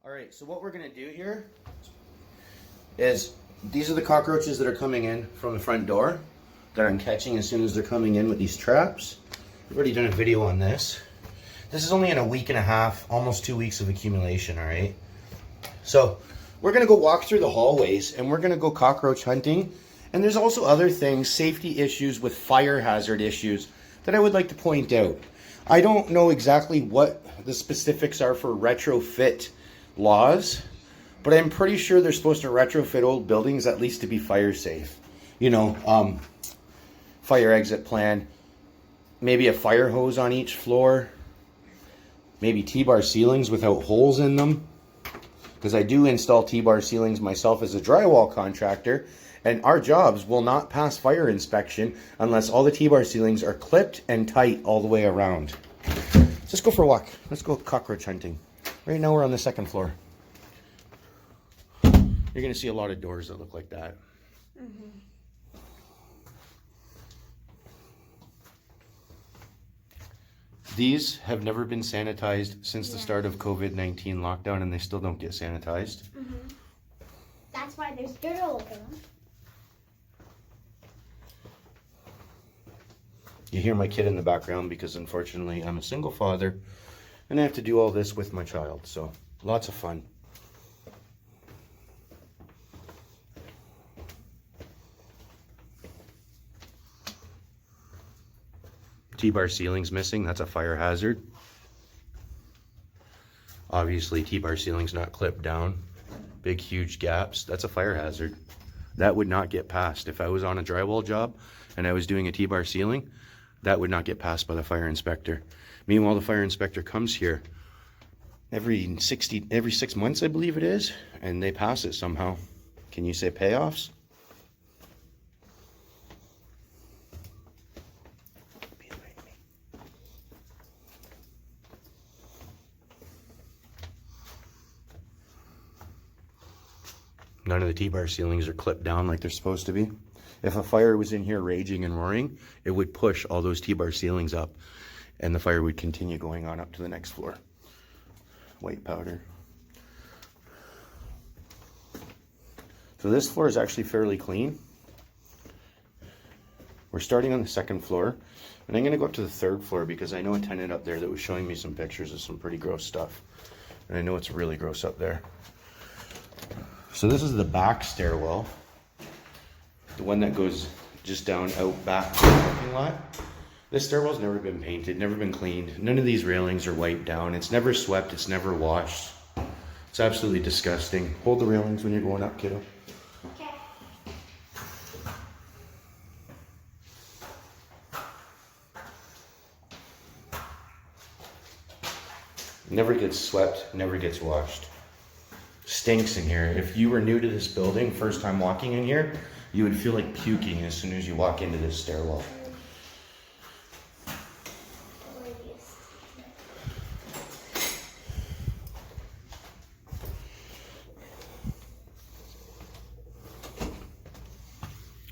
All right, so what we're gonna do here is these are the cockroaches that are coming in from the front door that I'm catching as soon as they're coming in with these traps. I've already done a video on this. This is only in a week and a half, almost 2 weeks of accumulation, all right? So we're gonna go walk through the hallways and we're gonna go cockroach hunting. And there's also other things, safety issues with fire hazard issues that I would like to point out. I don't know exactly what the specifics are for retrofit laws, but I'm pretty sure they're supposed to retrofit old buildings at least to be fire safe. You know, fire exit plan, maybe a fire hose on each floor, maybe T-bar ceilings without holes in them, because I do install T-bar ceilings myself as a drywall contractor, and our jobs will not pass fire inspection unless all the T-bar ceilings are clipped and tight all the way around. Let's go for a walk. Let's go cockroach hunting. Right now we're on the second floor. You're going to see a lot of doors that look like that. Mm-hmm. These have never been sanitized since the start of COVID-19 lockdown, and they still don't get sanitized. Mm-hmm. That's why there's dirt all over them. You hear my kid in the background because unfortunately I'm a single father and I have to do all this with my child, so lots of fun. T-bar ceiling's missing, that's a fire hazard. Obviously T-bar ceiling's not clipped down. Big huge gaps, that's a fire hazard. That would not get passed. If I was on a drywall job and I was doing a T-bar ceiling, that would not get passed by the fire inspector. Meanwhile, the fire inspector comes here every 6 months, I believe it is, and they pass it somehow. Can you say payoffs? None of the T-bar ceilings are clipped down like they're supposed to be. If a fire was in here raging and roaring, it would push all those T-bar ceilings up and the fire would continue going on up to the next floor. White powder. So this floor is actually fairly clean. We're starting on the second floor, and I'm gonna go up to the third floor because I know a tenant up there that was showing me some pictures of some pretty gross stuff. And I know it's really gross up there. So this is the back stairwell. The one that goes just down out back to the parking lot. This stairwell's never been painted, never been cleaned. None of these railings are wiped down. It's never swept, it's never washed. It's absolutely disgusting. Hold the railings when you're going up, kiddo. Okay. Never gets swept, never gets washed. Stinks in here. If you were new to this building, first time walking in here, you would feel like puking as soon as you walk into this stairwell.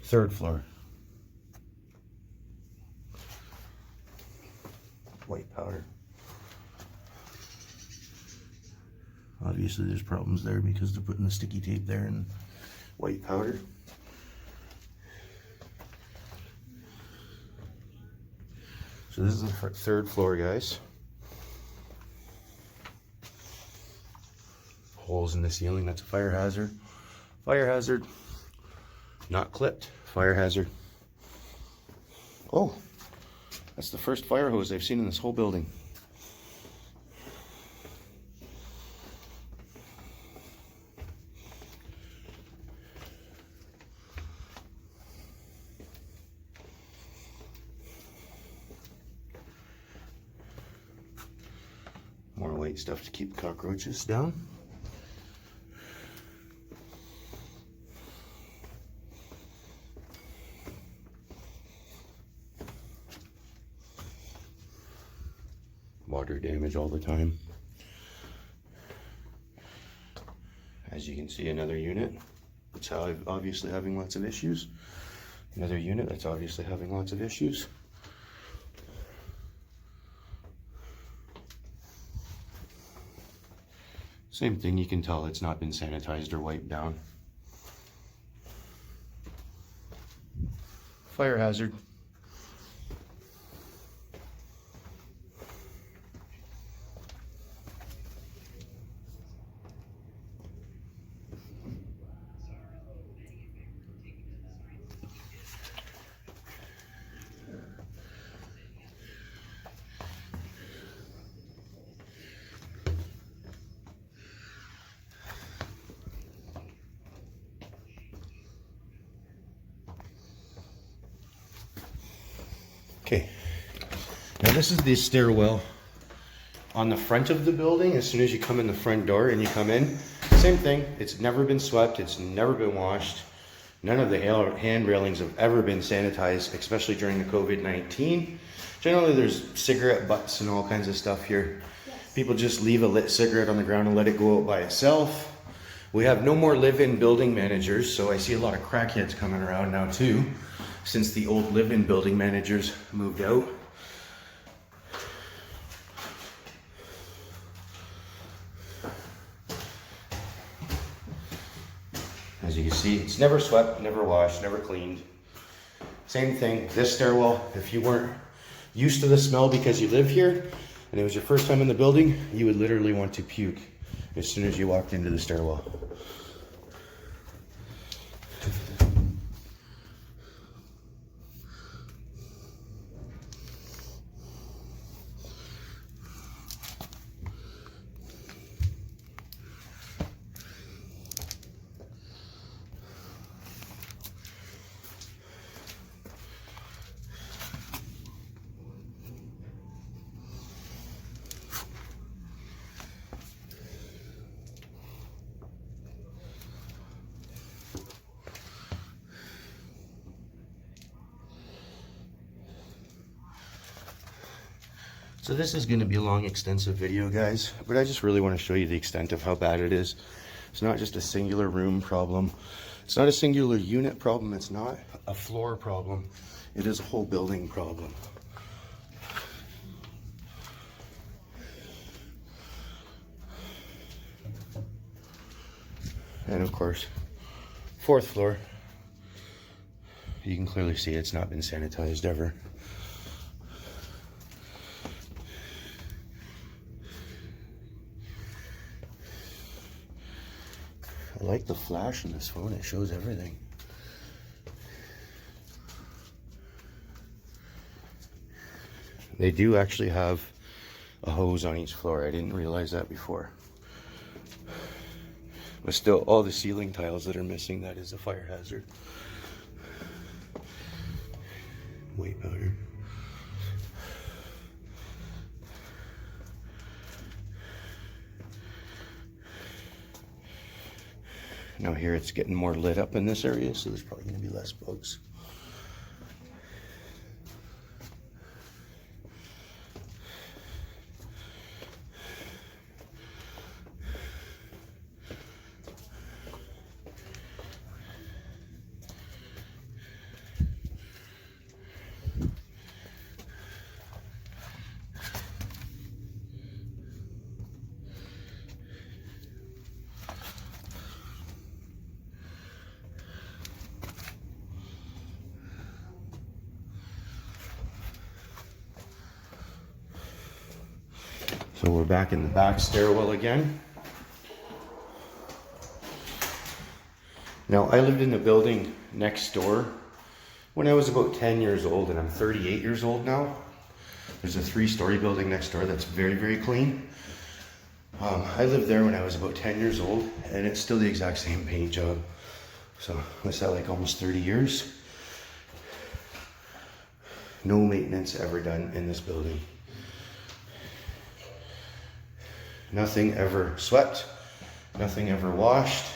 Third floor. White powder. Obviously there's problems there because they're putting the sticky tape there and white powder. So this is the third floor, guys. Holes in the ceiling, that's a fire hazard. Fire hazard. Not clipped, fire hazard. Oh, that's the first fire hose I've seen in this whole building. More white stuff to keep cockroaches down. Water damage all the time. As you can see, another unit. That's obviously having lots of issues. Another unit that's obviously having lots of issues. Same thing, you can tell it's not been sanitized or wiped down. Fire hazard. Okay, now this is the stairwell on the front of the building. As soon as you come in the front door and you come in, same thing, it's never been swept, it's never been washed. None of the hand railings have ever been sanitized, especially during the COVID-19. Generally there's cigarette butts and all kinds of stuff here. Yes. People just leave a lit cigarette on the ground and let it go out by itself. We have no more live-in building managers, so I see a lot of crackheads coming around now too, since the old live-in building managers moved out. As you can see, it's never swept, never washed, never cleaned. Same thing, this stairwell, if you weren't used to the smell because you live here and it was your first time in the building, you would literally want to puke as soon as you walked into the stairwell. So this is going to be a long, extensive video, guys, but I just really want to show you the extent of how bad it is. It's not just a singular room problem. It's not a singular unit problem. It's not a floor problem. It is a whole building problem. And of course, 4th floor. You can clearly see it's not been sanitized ever. I like the flash on this phone, it shows everything. They do actually have a hose on each floor, I didn't realize that before. But still, all the ceiling tiles that are missing, that is a fire hazard. White powder. Now here it's getting more lit up in this area, so there's probably going to be less bugs. So we're back in the back stairwell again. Now I lived in the building next door when I was about 10 years old, and I'm 38 years old now. There's a 3-story building next door that's very, very clean. I lived there when I was about 10 years old, and it's still the exact same paint job. So what's that, like almost 30 years? No maintenance ever done in this building. Nothing ever swept, nothing ever washed,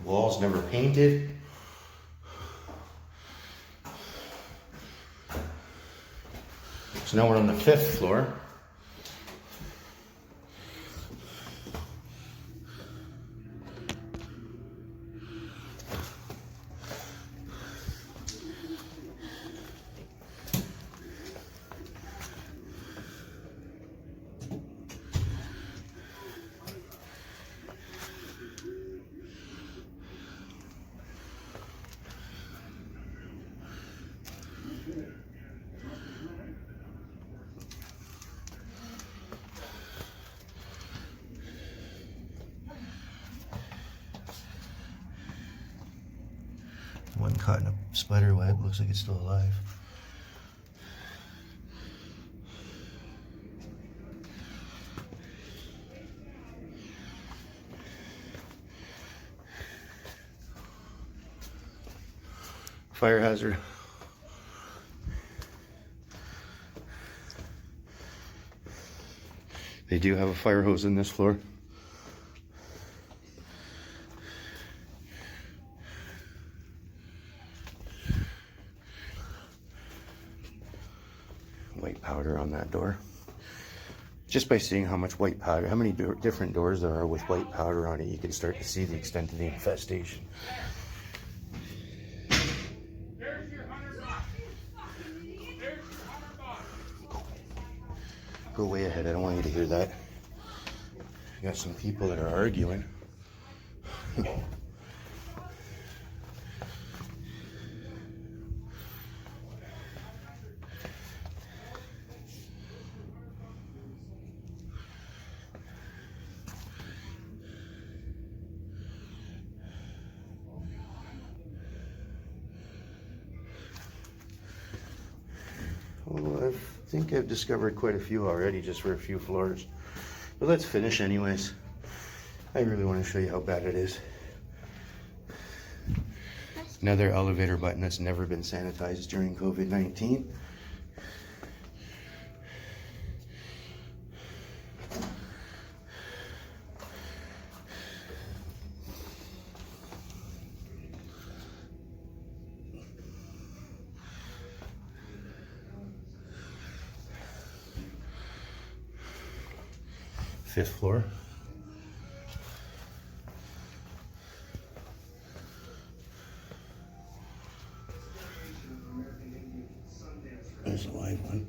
walls never painted. So now we're on the 5th floor. one caught in a spider web. Looks like it's still alive. Fire hazard. They do have a fire hose in this floor. White powder on that door. Just by seeing how much white powder, how many different doors there are with white powder on it, you can start to see the extent of the infestation. Go way ahead, I don't want you to hear that. You got some people that are arguing. Well, I think I've discovered quite a few already just for a few floors. But let's finish anyways. I really want to show you how bad it is. Another elevator button that's never been sanitized during COVID-19. Fifth floor. There's a live one.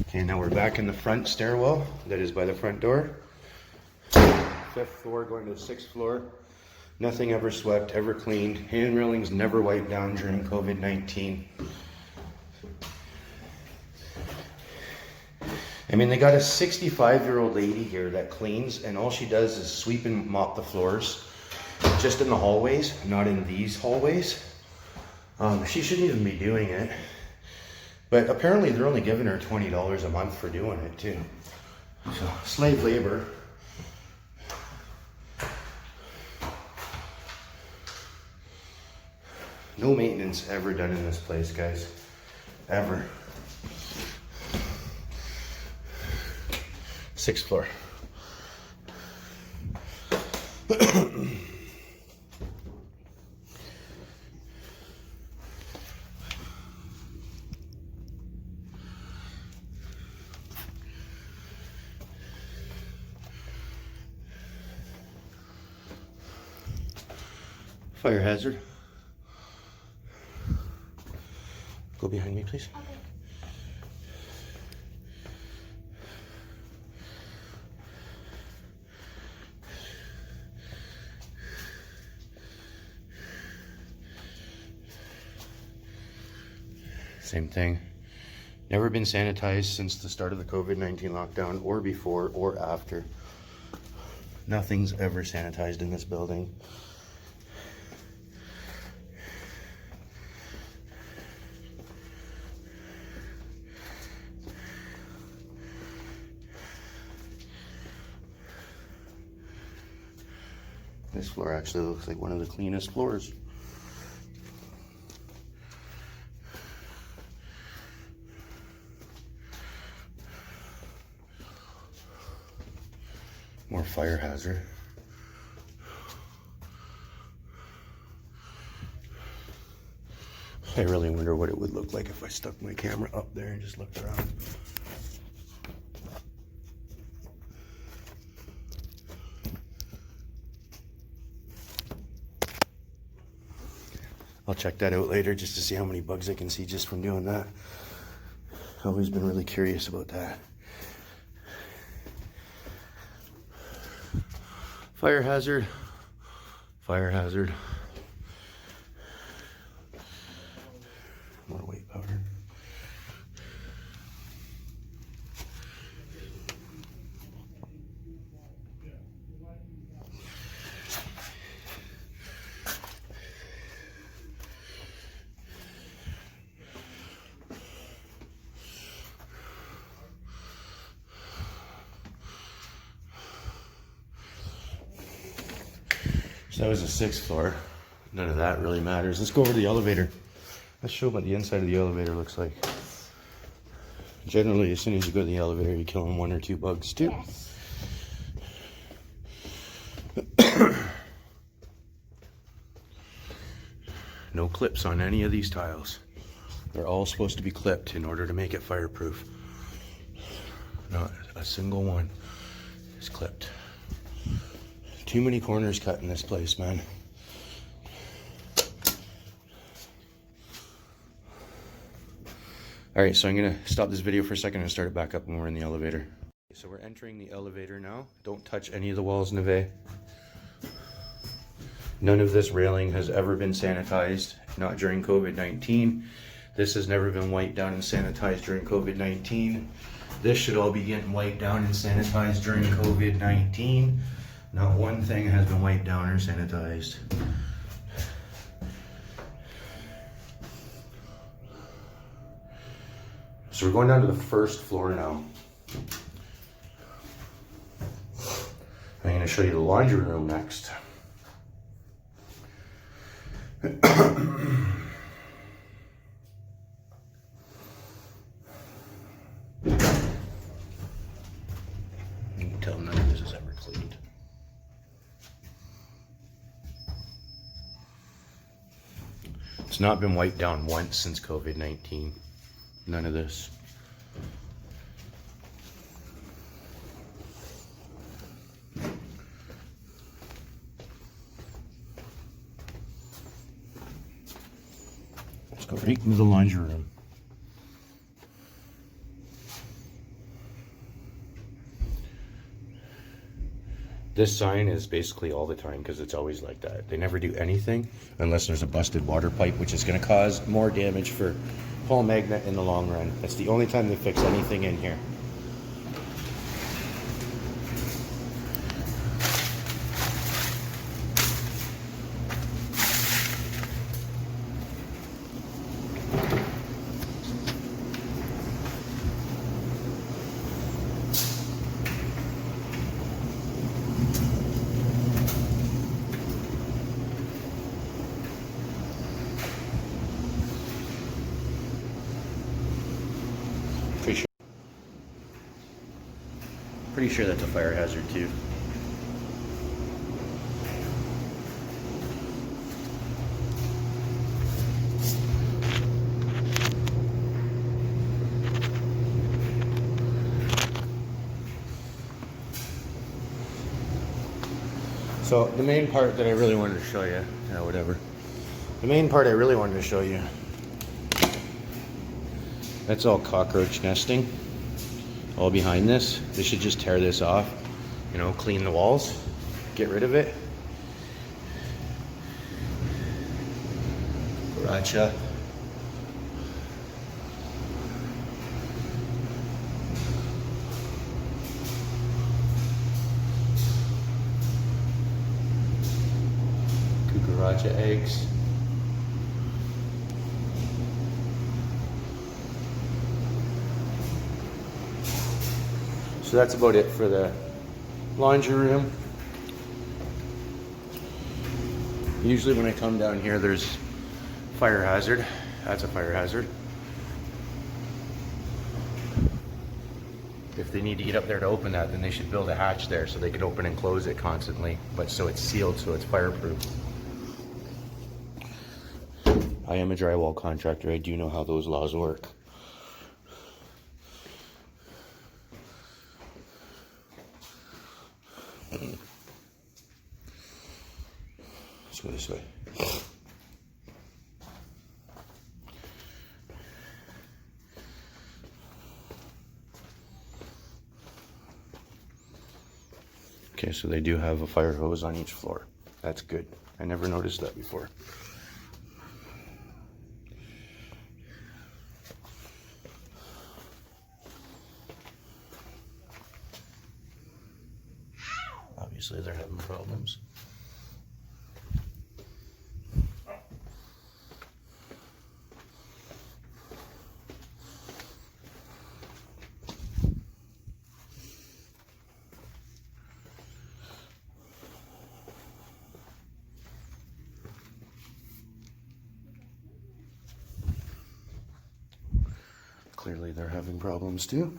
Okay, now we're back in the front stairwell that is by the front door. Fifth floor going to the sixth floor. Nothing ever swept, ever cleaned. Hand railings never wiped down during COVID-19. I mean, they got a 65-year-old lady here that cleans, and all she does is sweep and mop the floors. Just in the hallways, not in these hallways. She shouldn't even be doing it. But apparently they're only giving her $20 a month for doing it too. So, slave labor. No maintenance ever done in this place, guys. Ever. Sixth floor. Fire hazard. Go behind me, please. Okay. Same thing. Never been sanitized since the start of the COVID-19 lockdown, or before or after. Nothing's ever sanitized in this building. This floor actually looks like one of the cleanest floors. More fire hazard. I really wonder what it would look like if I stuck my camera up there and just looked around. I'll check that out later just to see how many bugs I can see just from doing that. I've always been really curious about that. Fire hazard, Fire hazard. More white powder. So that was the 6th floor. None of that really matters. Let's go over to the elevator. Let's show what the inside of the elevator looks like. Generally, as soon as you go to the elevator, you're killing 1 or 2 bugs too. Yes. No clips on any of these tiles. They're all supposed to be clipped in order to make it fireproof. Not a single one is clipped. Too many corners cut in this place, man. All right, so I'm gonna stop this video for a second and start it back up when we're in the elevator. So we're entering the elevator now. Don't touch any of the walls, Neve. None of this railing has ever been sanitized, not during COVID-19. This has never been wiped down and sanitized during COVID-19. This should all be getting wiped down and sanitized during COVID-19. Not one thing has been wiped down or sanitized. So we're going down to the 1st floor now. I'm going to show you the laundry room next. You can tell none of this is ever cleaned. It's not been wiped down once since COVID-19. None of this. Let's go right into the laundry room. This sign is basically all the time because it's always like that. They never do anything unless there's a busted water pipe, which is going to cause more damage for Paul Magnet in the long run. That's the only time they fix anything in here. Pretty sure that's a fire hazard too. So the main part that I really wanted to show you, whatever. The main part I really wanted to show you, that's all cockroach nesting. All behind this. They should just tear this off, clean the walls, get rid of it. Gotcha. Cucaracha eggs. So that's about it for the laundry room. Usually when I come down here, there's fire hazard. That's a fire hazard. If they need to get up there to open that, then they should build a hatch there so they could open and close it constantly, but so it's sealed, so it's fireproof. I am a drywall contractor. I do know how those laws work. Let's go this way. Okay, so they do have a fire hose on each floor. That's good. I never noticed that before. Obviously, they're having problems. Clearly, they're having problems too.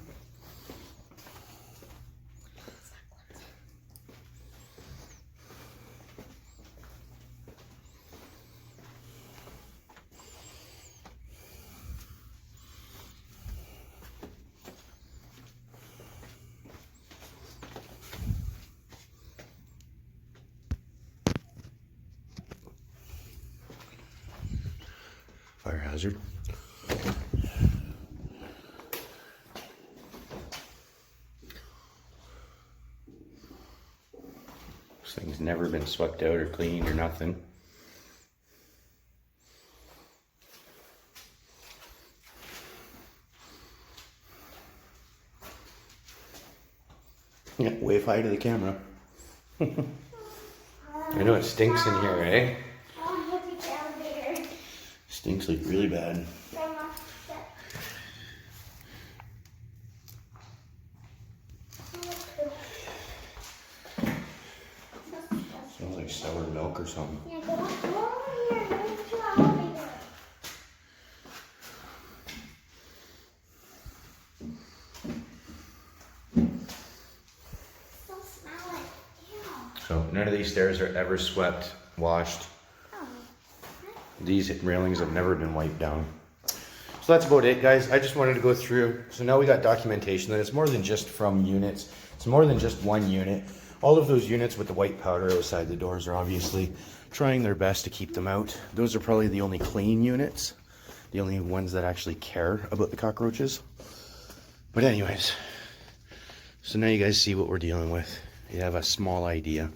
Fire hazard. This thing's never been swept out or cleaned or nothing. Yeah, wave hi to the camera. I know it stinks in here, eh? Stinks like really bad. Smells like sour milk or something. Yeah, go over here. Go to the elevator. Still smell it. Ew. So none of these stairs are ever swept, washed. Oh. These railings have never been wiped down. So that's about it, guys. I just wanted to go through. So now we got documentation that it's more than just from units. It's more than just one unit. All of those units with the white powder outside the doors are obviously trying their best to keep them out. Those are probably the only clean units, the only ones that actually care about the cockroaches. But anyways, so now you guys see what we're dealing with. You have a small idea.